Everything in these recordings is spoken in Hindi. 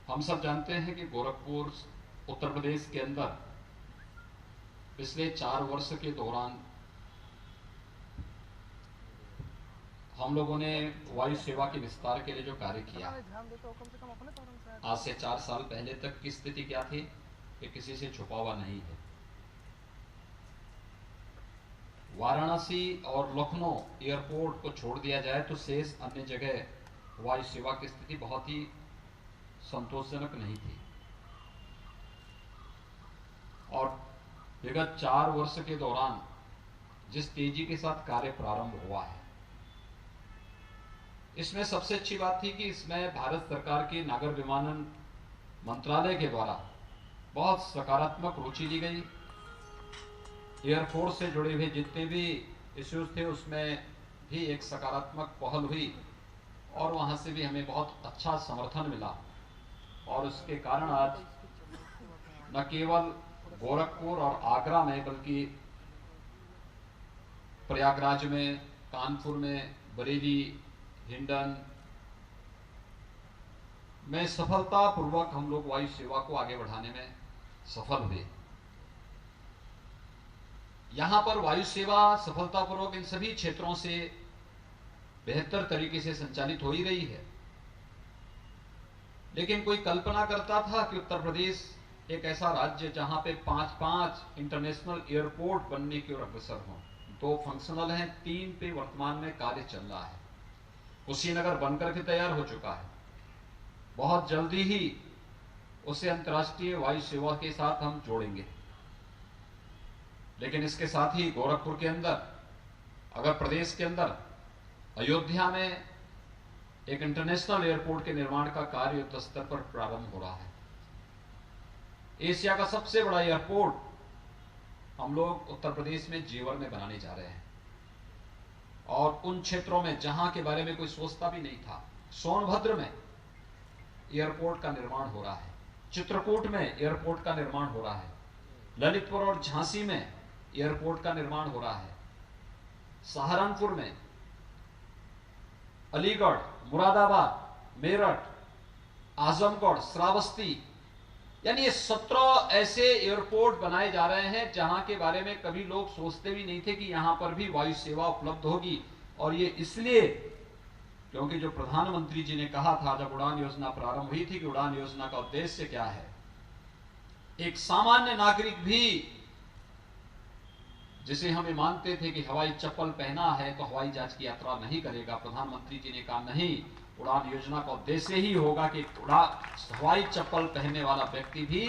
हम सब जानते हैं कि गोरखपुर उत्तर प्रदेश के अंदर पिछले 4 वर्ष के दौरान हम लोगों ने वायु सेवा के विस्तार के लिए जो कार्य किया, आज से 4 साल पहले तक की स्थिति क्या थी कि किसी से छुपा हुआ नहीं है। वाराणसी और लखनऊ एयरपोर्ट को छोड़ दिया जाए तो शेष अन्य जगह वायु सेवा की स्थिति बहुत ही संतोषजनक नहीं थी। और विगत 4 वर्ष के दौरान जिस तेजी के साथ कार्य प्रारंभ हुआ है, इसमें सबसे अच्छी बात थी कि इसमें भारत सरकार के नागर विमानन मंत्रालय के द्वारा बहुत सकारात्मक रुचि ली गई। एयरफोर्स से जुड़े हुए जितने भी इश्यूज थे उसमें भी एक सकारात्मक पहल हुई और वहां से भी हमें बहुत अच्छा समर्थन मिला। और उसके कारण आज न केवल गोरखपुर और आगरा में बल्कि प्रयागराज में, कानपुर में, बरेली, हिंडन में सफलतापूर्वक हम लोग वायु सेवा को आगे बढ़ाने में सफल हुए। यहां पर वायु सेवा सफलतापूर्वक इन सभी क्षेत्रों से बेहतर तरीके से संचालित हो ही रही है। लेकिन कोई कल्पना करता था कि उत्तर प्रदेश एक ऐसा राज्य जहां पे 5 इंटरनेशनल एयरपोर्ट बनने की ओर अग्रसर हों। 2 फंक्शनल हैं, 3 पे वर्तमान में कार्य चल रहा है। कुशीनगर बनकर के तैयार हो चुका है, बहुत जल्दी ही उसे अंतर्राष्ट्रीय वायु सेवा के साथ हम जोड़ेंगे। लेकिन इसके साथ ही गोरखपुर के अंदर, अगर प्रदेश के अंदर अयोध्या में एक इंटरनेशनल एयरपोर्ट के निर्माण का कार्य युद्ध स्तर पर प्रारंभ हो रहा है। एशिया का सबसे बड़ा एयरपोर्ट हम लोग उत्तर प्रदेश में जेवर में बनाने जा रहे हैं। और उन क्षेत्रों में जहां के बारे में कोई सोचता भी नहीं था, सोनभद्र में एयरपोर्ट का निर्माण हो रहा है, चित्रकूट में एयरपोर्ट का निर्माण हो रहा है, ललितपुर और झांसी में एयरपोर्ट का निर्माण हो रहा है, सहारनपुर में, अलीगढ़, मुरादाबाद, मेरठ, आजमगढ़, श्रावस्ती, यानी ये 17 ऐसे एयरपोर्ट बनाए जा रहे हैं जहां के बारे में कभी लोग सोचते भी नहीं थे कि यहां पर भी वायु सेवा उपलब्ध होगी। और ये इसलिए क्योंकि जो प्रधानमंत्री जी ने कहा था जब उड़ान योजना प्रारंभ हुई थी कि उड़ान योजना का उद्देश्य क्या है, एक सामान्य नागरिक भी जिसे हम मानते थे कि हवाई चप्पल पहना है तो हवाई जहाज की यात्रा नहीं करेगा, प्रधानमंत्री जी ने कहा नहीं, उड़ान योजना का उद्देश्य ही होगा कि हवाई चप्पल पहनने वाला व्यक्ति भी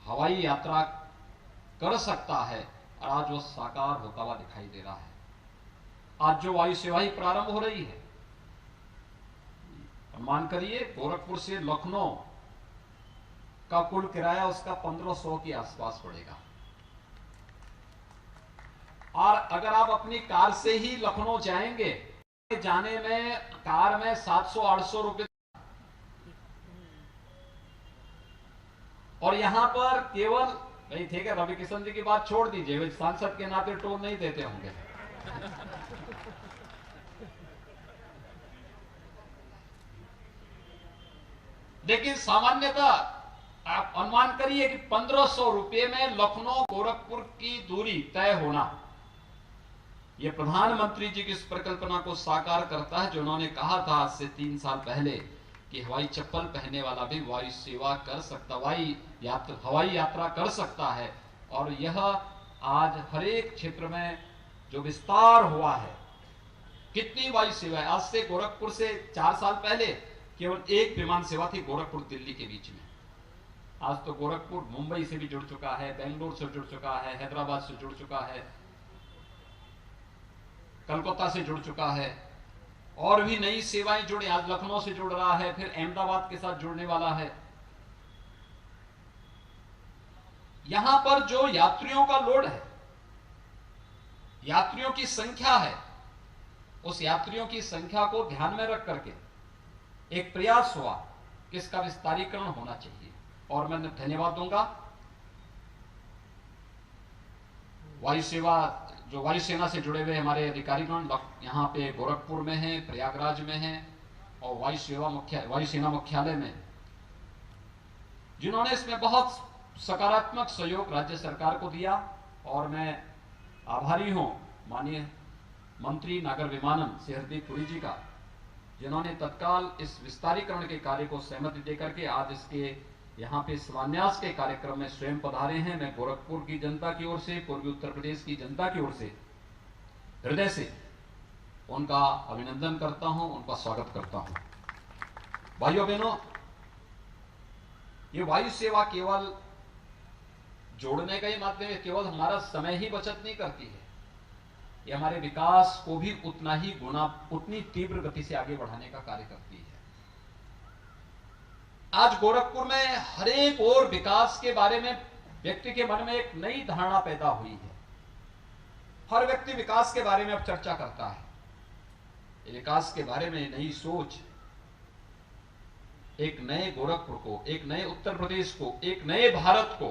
हवाई यात्रा कर सकता है। और आज वो साकार होता हुआ दिखाई दे रहा है। आज जो वायु सेवा ही प्रारंभ हो रही है, मान करिए गोरखपुर से लखनऊ का कुल किराया उसका 1500 के आसपास पड़ेगा। और अगर आप अपनी कार से ही लखनऊ जाएंगे, जाने में कार में 700-800 रुपए, और यहां पर केवल भाई ठीक है, रवि किशन जी की बात छोड़ दीजिए, वे सांसद के नाते टोल नहीं देते होंगे। लेकिन सामान्यतः आप अनुमान करिए कि 1500 रुपए में लखनऊ गोरखपुर की दूरी तय होना, यह प्रधानमंत्री जी की इस परिकल्पना को साकार करता है जो उन्होंने कहा था आज से 3 साल पहले कि हवाई चप्पल पहनने वाला भी वायु सेवा कर सकता, हवाई यात्रा कर सकता है। और यह आज हर एक क्षेत्र में जो विस्तार हुआ है, कितनी वायु सेवा है। आज से गोरखपुर से 4 साल पहले केवल एक विमान सेवा थी गोरखपुर दिल्ली के बीच में। आज तो गोरखपुर मुंबई से भी जुड़ चुका है, बेंगलुरु से जुड़ चुका है, हैदराबाद से जुड़ चुका है, कलकत्ता से जुड़ चुका है, और भी नई सेवाएं जुड़े। आज लखनऊ से जुड़ रहा है, फिर अहमदाबाद के साथ जुड़ने वाला है। यहां पर जो यात्रियों का लोड है, यात्रियों की संख्या है, उस यात्रियों की संख्या को ध्यान में रख करके एक प्रयास हुआ कि इसका विस्तारीकरण होना चाहिए। और मैं धन्यवाद दूंगा वायु सेवा, वायुसेना से जुड़े हुए हमारे अधिकारीगण यहाँ पे गोरखपुर में हैं, प्रयागराज में हैं, और वायुसेना मुख्यालय में, जिन्होंने इसमें बहुत सकारात्मक सहयोग राज्य सरकार को दिया। और मैं आभारी हूं माननीय मंत्री नागर विमानन श्री हरदीप पुरी जी का, जिन्होंने तत्काल इस विस्तारीकरण के कार्य को सहमति देकर के आज इसके यहाँ पे शिलान्यास के कार्यक्रम में स्वयं पधारे हैं। मैं गोरखपुर की जनता की ओर से, पूर्वी उत्तर प्रदेश की जनता की ओर से हृदय से उनका अभिनंदन करता हूं, उनका स्वागत करता हूं। भाइयों बहनों, ये वायु सेवा केवल जोड़ने का ही माध्यम है, केवल हमारा समय ही बचत नहीं करती है, ये हमारे विकास को भी उतना ही उतनी तीव्र गति से आगे बढ़ाने का कार्य करती है। आज गोरखपुर में हर एक और विकास के बारे में व्यक्ति के मन में एक नई धारणा पैदा हुई है। हर व्यक्ति विकास के बारे में अब चर्चा करता है। विकास के बारे में नई सोच, एक नए गोरखपुर को, एक नए उत्तर प्रदेश को, एक नए भारत को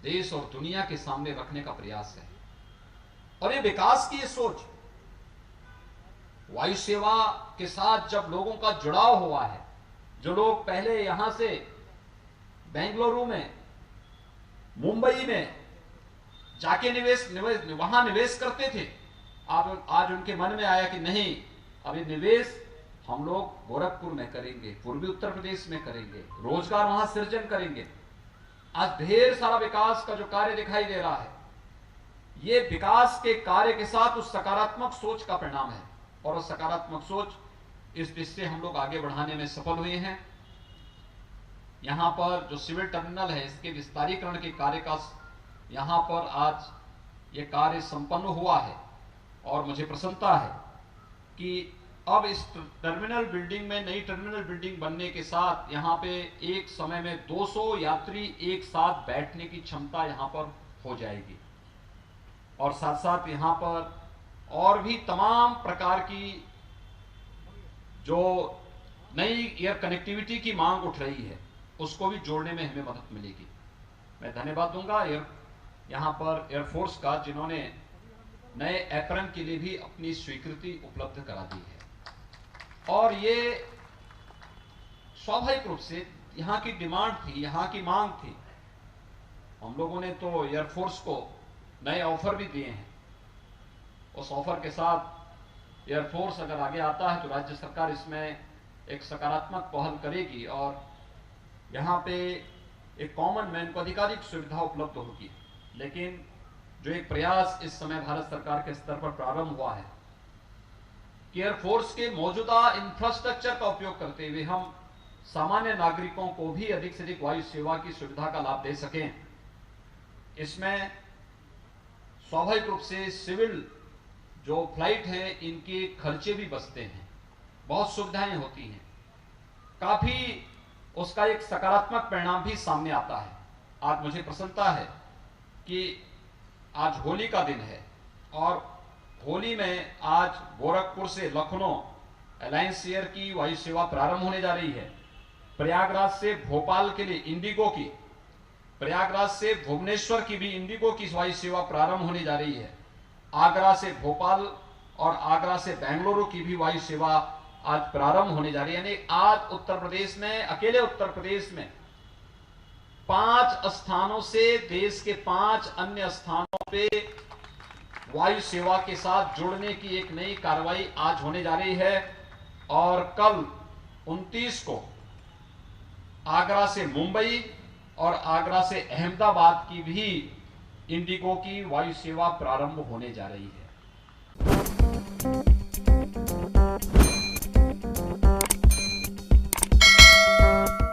देश और दुनिया के सामने रखने का प्रयास है। और ये विकास की ये सोच वायु सेवा के साथ जब लोगों का जुड़ाव हुआ है, जो लोग पहले यहां से बेंगलुरु में, मुंबई में जाके वहां निवेश करते थे, आज उनके मन में आया कि नहीं, अभी निवेश हम लोग गोरखपुर में करेंगे, पूर्वी उत्तर प्रदेश में करेंगे, रोजगार वहां सृजन करेंगे। आज ढेर सारा विकास का जो कार्य दिखाई दे रहा है, ये विकास के कार्य के साथ उस सकारात्मक सोच का परिणाम है। और उस सकारात्मक सोच, इस दिशा से हम लोग आगे बढ़ाने में सफल हुए हैं। यहां पर जो सिविल टर्मिनल है, इसके विस्तारीकरण के कार्य का यहां पर आज ये कार्य संपन्न हुआ है। और मुझे प्रसन्नता है कि अब इस टर्मिनल बिल्डिंग में, नई टर्मिनल बिल्डिंग बनने के साथ यहां पे एक समय में 200 यात्री एक साथ बैठने की क्षमता यहां पर हो जाएगी। और साथ साथ यहां पर और भी तमाम प्रकार की जो नई एयर कनेक्टिविटी की मांग उठ रही है, उसको भी जोड़ने में हमें मदद मिलेगी। मैं धन्यवाद दूंगा यहां पर एयरफोर्स का, जिन्होंने नए एप्रन के लिए भी अपनी स्वीकृति उपलब्ध करा दी है। और ये स्वाभाविक रूप से यहां की डिमांड थी, यहां की मांग थी। हम लोगों ने तो एयरफोर्स को नए ऑफर भी दिए हैं। उस ऑफर के साथ एयरफोर्स अगर आगे आता है तो राज्य सरकार इसमें एक सकारात्मक पहल करेगी और यहाँ पे एक कॉमन मैन को आधिकारिक सुविधा उपलब्ध होगी। लेकिन जो एक प्रयास इस समय भारत सरकार के स्तर पर प्रारंभ हुआ है कि एयरफोर्स के मौजूदा इंफ्रास्ट्रक्चर का उपयोग करते हुए हम सामान्य नागरिकों को भी अधिक से अधिक वायु सेवा की सुविधा का लाभ दे सकें, इसमें स्वाभाविक रूप से सिविल जो फ्लाइट है, इनके खर्चे भी बचते हैं, बहुत सुविधाएं होती हैं, काफी उसका एक सकारात्मक परिणाम भी सामने आता है। आज मुझे प्रसन्नता है कि आज होली का दिन है और होली में आज गोरखपुर से लखनऊ अलायंस एयर की वायु सेवा प्रारंभ होने जा रही है। प्रयागराज से भोपाल के लिए इंडिगो की, प्रयागराज से भुवनेश्वर की भी इंडिगो की वायु सेवा प्रारंभ होने जा रही है। आगरा से भोपाल और आगरा से बेंगलुरु की भी वायु सेवा आज प्रारंभ होने जा रही है। यानी आज उत्तर प्रदेश में, अकेले उत्तर प्रदेश में 5 स्थानों से देश के 5 अन्य स्थानों पे वायु सेवा के साथ जुड़ने की एक नई कार्रवाई आज होने जा रही है। और कल 29 को आगरा से मुंबई और आगरा से अहमदाबाद की भी इंडिगो की वायु सेवा प्रारंभ होने जा रही है।